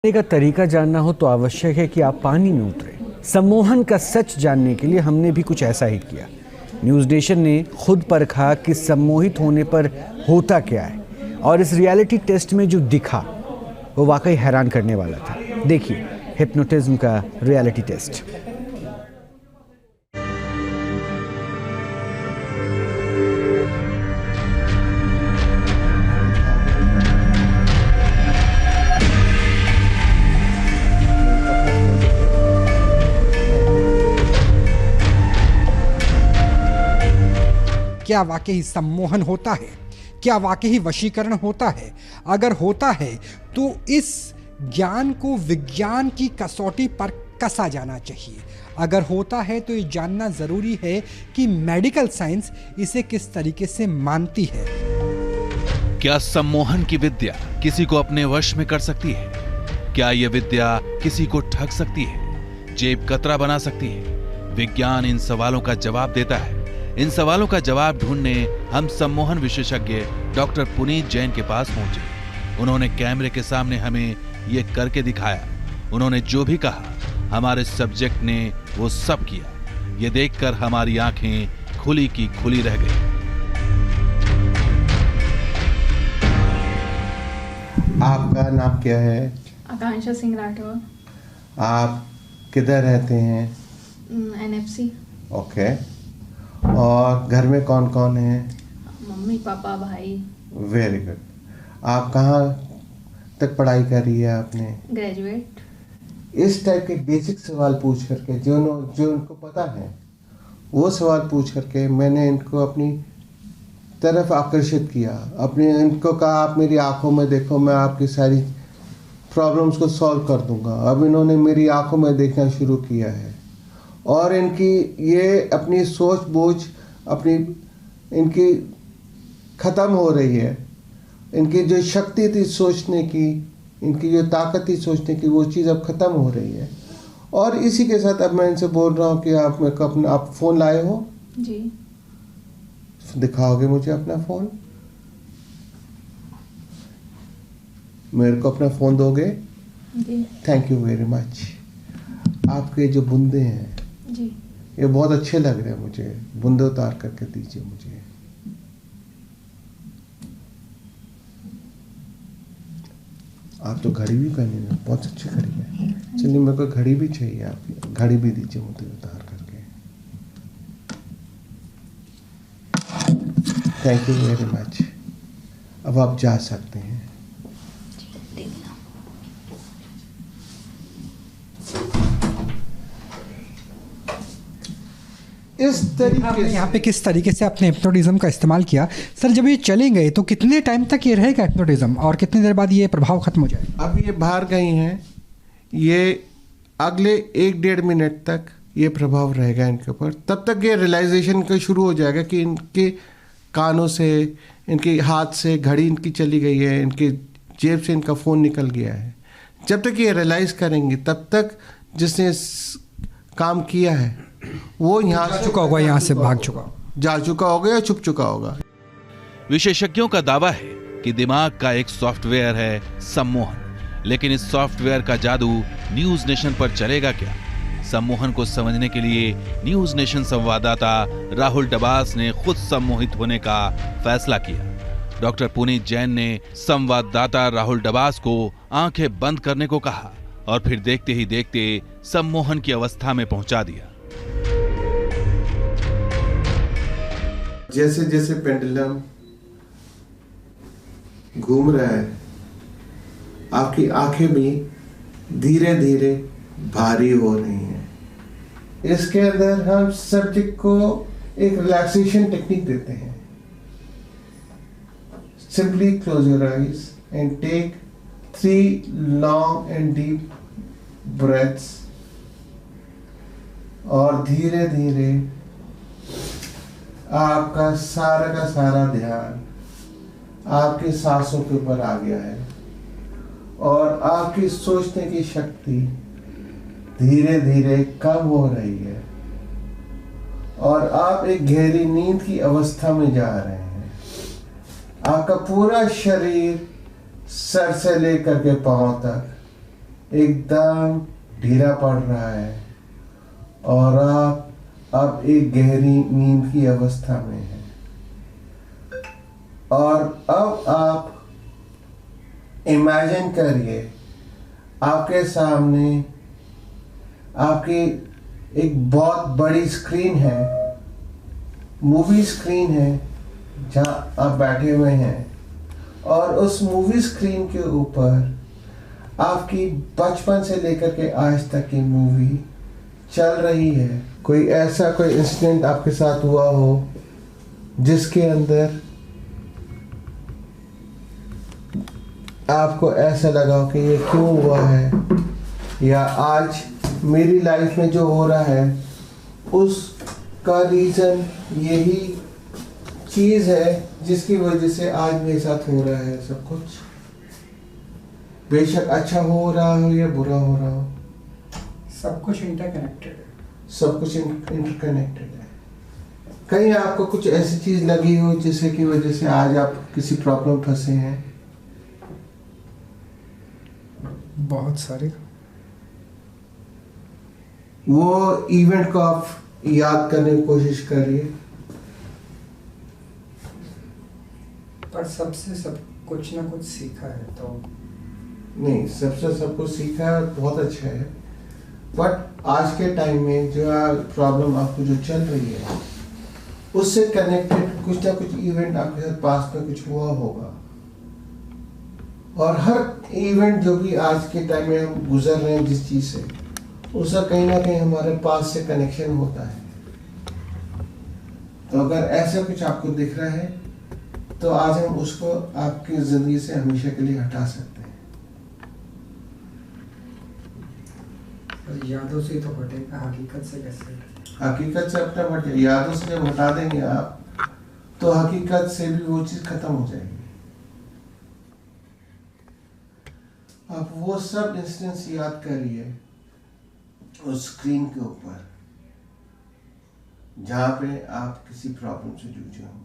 का तरीका जानना हो तो आवश्यक है कि आप पानी में उतरें। सम्मोहन का सच जानने के लिए हमने भी कुछ ऐसा ही किया। न्यूज़ नेशन ने खुद परखा कि सम्मोहित होने पर होता क्या है, और इस रियलिटी टेस्ट में जो दिखा वो वाकई हैरान करने वाला था। देखिए हिप्नोटिज्म का रियलिटी टेस्ट। क्या वाकई सम्मोहन होता है? क्या वाकई वशीकरण होता है? अगर होता है तो इस ज्ञान को विज्ञान की कसौटी पर कसा जाना चाहिए। अगर होता है तो ये जानना ज़रूरी है कि मेडिकल साइंस इसे किस तरीके से मानती है। क्या सम्मोहन की विद्या किसी को अपने वश में कर सकती है? क्या यह विद्या किसी को ठग सकती है, जेब कतरा बना सकती है? विज्ञान इन सवालों का जवाब देता है। इन सवालों का जवाब ढूंढने हम सम्मोहन विशेषज्ञ डॉक्टर पुनीत जैन के पास पहुंचे। उन्होंने कैमरे के सामने हमें ये करके दिखाया। उन्होंने जो भी कहा हमारे सब्जेक्ट ने वो सब किया। ये देखकर हमारी आंखें खुली की खुली रह गई। आपका नाम क्या है? आकांक्षा सिंह राठौर। आप किधर रहते हैं? NFC। ओके। और घर में कौन कौन है? मम्मी पापा भाई। Very good. आप कहाँ तक पढ़ाई करी है आपने? ग्रेजुएट। इस टाइप के बेसिक सवाल पूछ करके जो उनको पता है वो सवाल पूछ करके मैंने इनको अपनी तरफ आकर्षित किया। इनको कहा आप मेरी आंखों में देखो, मैं आपकी सारी प्रॉब्लम्स को सॉल्व कर दूंगा। अब इन्होंने मेरी आंखों में देखना शुरू किया है और इनकी ये अपनी सोच बूझ इनकी ख़त्म हो रही है। इनकी जो शक्ति थी सोचने की, इनकी जो ताकत थी सोचने की, वो चीज़ अब ख़त्म हो रही है। और इसी के साथ अब मैं इनसे बोल रहा हूँ कि आप फ़ोन लाए हो? जी। दिखाओगे मुझे अपना फ़ोन? मेरे को अपना फ़ोन दोगे? जी। Thank you very much. आपके जो बूंदे हैं जी, ये बहुत अच्छे लग रहे हैं मुझे। बूंदे उतार करके दीजिए मुझे। आप तो घड़ी भी पहने हैं, बहुत अच्छी घड़ी है। चलिए मेरे को घड़ी भी चाहिए, आप घड़ी भी दीजिए मुझे उतार करके। Thank you very much. अब आप जा सकते हैं। इस तरीके यहाँ पे किस तरीके से आपने हिप्नोटिज्म का इस्तेमाल किया? सर जब ये चले गए तो कितने टाइम तक ये रहेगा हिप्नोटिज्म, और कितनी देर बाद ये प्रभाव खत्म हो जाए? अब ये बाहर गई हैं, ये अगले 1-1.5 मिनट तक ये प्रभाव रहेगा इनके ऊपर। तब तक ये रियलाइजेशन का शुरू हो जाएगा कि इनके कानों से, इनके हाथ से घड़ी इनकी चली गई है, इनके जेब से इनका फ़ोन निकल गया है। जब तक ये रियलाइज़ करेंगे तब तक जिसने काम किया है वो यहाँ जा चुका होगा, यहाँ से भाग चुका, जा चुका होगा या छुप चुका होगा। विशेषज्ञों का दावा है कि दिमाग का एक सॉफ्टवेयर है सम्मोहन, लेकिन इस सॉफ्टवेयर का जादू न्यूज़ नेशन पर चलेगा क्या? सम्मोहन को समझने के लिए न्यूज़ नेशन संवाददाता राहुल डबास ने खुद सम्मोहित होने का फैसला किया। डॉक्टर पुनीत जैन ने संवाददाता राहुल डबास को आंखें बंद करने को कहा और फिर देखते ही देखते सम्मोहन की अवस्था में पहुंचा दिया। जैसे जैसे पेंडुलम घूम रहा है, आपकी आंखें भी धीरे धीरे भारी हो रही हैं। इसके अंदर हम सब्जेक्ट को एक रिलैक्सेशन टेक्निक देते हैं। Simply close your eyes and take 3 long and deep breaths और धीरे धीरे आपका सारा का सारा ध्यान आपकी सांसों के ऊपर आ गया है और आपकी सोचने की शक्ति धीरे धीरे कम हो रही है और आप एक गहरी नींद की अवस्था में जा रहे हैं। आपका पूरा शरीर सर से लेकर के पांव तक एकदम ढीला पड़ रहा है और आप अब एक गहरी नींद की अवस्था में हैं। और अब आप इमेजिन करिए आपके सामने आपकी एक बहुत बड़ी स्क्रीन है, मूवी स्क्रीन है, जहां आप बैठे हुए हैं और उस मूवी स्क्रीन के ऊपर आपकी बचपन से लेकर के आज तक की मूवी चल रही है। कोई इंसिडेंट आपके साथ हुआ हो जिसके अंदर आपको ऐसा लगा हो कि ये क्यों हुआ है, या आज मेरी लाइफ में जो हो रहा है उसका रीज़न यही चीज़ है जिसकी वजह से आज मेरे साथ हो रहा है सब कुछ। बेशक अच्छा हो रहा हो या बुरा हो रहा हो, सब कुछ इंटरकनेक्टेड है। सब कुछ इंटरकनेक्टेड है। कहीं आपको कुछ ऐसी चीज़ लगी हो जिससे की वजह से आज आप किसी प्रॉब्लम फंसे हैं? बहुत सारे। वो इवेंट को आप याद करने की कोशिश करिए। पर सबसे सब कुछ ना कुछ सीखा है तो नहीं, सबसे सब कुछ सीखा है, बहुत अच्छा है। बट आज के टाइम में जो प्रॉब्लम आपको जो चल रही है उससे कनेक्टेड कुछ ना कुछ इवेंट आपके साथ पास में कुछ हुआ होगा। और हर इवेंट जो भी आज के टाइम में हम गुजर रहे हैं जिस चीज़ से, उसका कहीं ना कहीं हमारे पास से कनेक्शन होता है। तो अगर ऐसा कुछ आपको दिख रहा है तो आज हम उसको आपकी ज़िंदगी से हमेशा के लिए हटा सकते हैं। यादों से तो हटेगा, हकीकत से कैसे? हकीकत से अपना हट, यादों से जब हटा देंगे आप तो हकीकत से भी वो चीज़ खत्म हो जाएगी। आप वो सब इंस्टेंस याद करिए उस स्क्रीन के ऊपर जहाँ पे आप किसी प्रॉब्लम से जूझे हो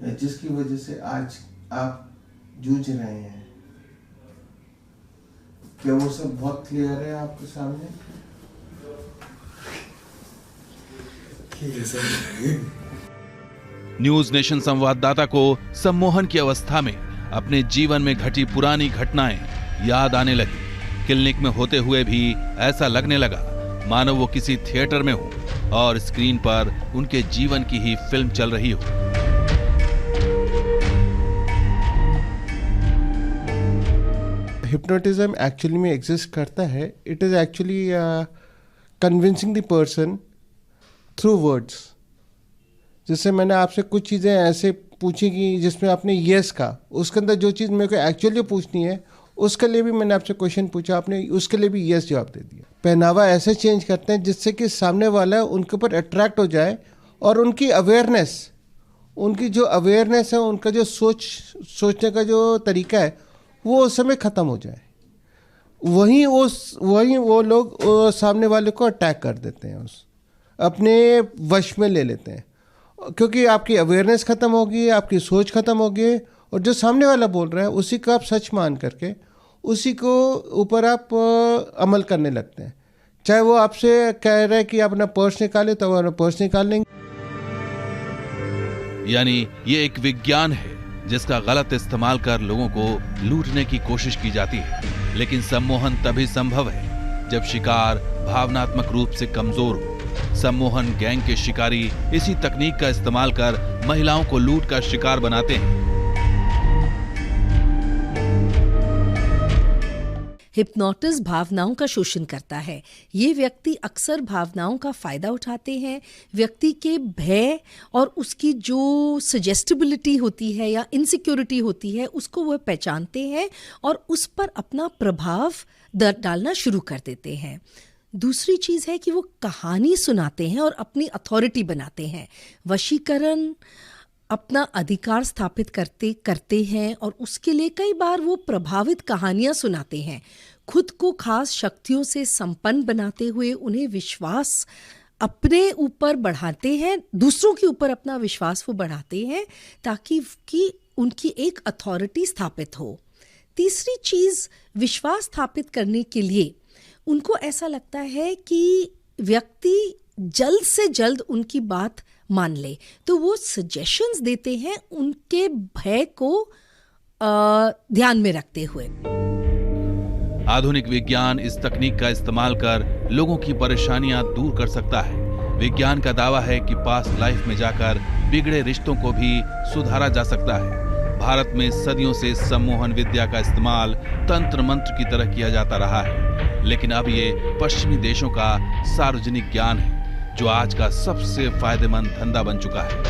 या जिसकी वजह से आज आप जूझ रहे हैं। क्या वो सब बहुत क्लियर है आपके सामने? न्यूज नेशन संवाददाता को सम्मोहन की अवस्था में अपने जीवन में घटी पुरानी घटनाएं याद आने लगी। क्लिनिक में होते हुए भी ऐसा लगने लगा मानो वो किसी थिएटर में हो और स्क्रीन पर उनके जीवन की ही फिल्म चल रही हो। हिप्नोटिज्म एक्चुअली में एग्जिस्ट करता है। It is actually convincing the person through words. जैसे मैंने आपसे कुछ चीज़ें ऐसे पूछी कि जिसमें आपने यस कहा, उसके अंदर जो चीज़ मेरे को एक्चुअली पूछनी है उसके लिए भी मैंने आपसे क्वेश्चन पूछा, आपने उसके लिए भी यस जवाब दे दिया। पहनावा ऐसे चेंज करते हैं जिससे कि सामने वाला उनके ऊपर अट्रैक्ट हो जाए और उनकी अवेयरनेस, उनकी जो अवेयरनेस है, उनका जो सोचने का जो तरीका है वो उस समय ख़त्म हो जाए। वहीं वो लोग सामने वाले को अटैक कर देते हैं, उस अपने वश में ले लेते हैं, क्योंकि आपकी अवेयरनेस ख़त्म होगी, आपकी सोच ख़त्म होगी और जो सामने वाला बोल रहा है उसी को आप सच मान करके उसी को ऊपर आप अमल करने लगते हैं। चाहे वो आपसे कह रहे हैं कि आप अपना पर्स निकाले तो वो अपना पर्स निकाल लेंगे। यानी ये एक विज्ञान है जिसका गलत इस्तेमाल कर लोगों को लूटने की कोशिश की जाती है। लेकिन सम्मोहन तभी संभव है जब शिकार भावनात्मक रूप से कमजोर हो। सम्मोहन गैंग के शिकारी इसी तकनीक का इस्तेमाल कर महिलाओं को लूट का शिकार बनाते हैं। हिप्नोटिस्ट भावनाओं का शोषण करता है। ये व्यक्ति अक्सर भावनाओं का फायदा उठाते हैं। व्यक्ति के भय और उसकी जो सजेस्टिबिलिटी होती है या इनसिक्योरिटी होती है उसको वह पहचानते हैं और उस पर अपना प्रभाव डालना शुरू कर देते हैं। दूसरी चीज़ है कि वो कहानी सुनाते हैं और अपनी अथॉरिटी बनाते हैं। वशीकरण अपना अधिकार स्थापित करते हैं और उसके लिए कई बार वो प्रभावित कहानियां सुनाते हैं। खुद को खास शक्तियों से संपन्न बनाते हुए उन्हें विश्वास अपने ऊपर बढ़ाते हैं, दूसरों के ऊपर अपना विश्वास वो बढ़ाते हैं ताकि कि उनकी एक अथॉरिटी स्थापित हो। तीसरी चीज, विश्वास स्थापित करने के लिए उनको ऐसा लगता है कि व्यक्ति जल्द से जल्द उनकी बात मान ले, तो वो सजेशंस देते हैं उनके भय को ध्यान में रखते हुए। आधुनिक विज्ञान इस तकनीक का इस्तेमाल कर लोगों की परेशानियां दूर कर सकता है। विज्ञान का दावा है कि पास्ट लाइफ में जाकर बिगड़े रिश्तों को भी सुधारा जा सकता है। भारत में सदियों से सम्मोहन विद्या का इस्तेमाल तंत्र मंत्र की तरह किया जाता रहा है, लेकिन अब ये पश्चिमी देशों का सार्वजनिक ज्ञान है, जो आज का सबसे फायदेमंद धंधा बन चुका है।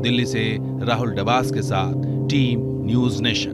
दिल्ली से राहुल डबास के साथ टीम न्यूज़ नेशन।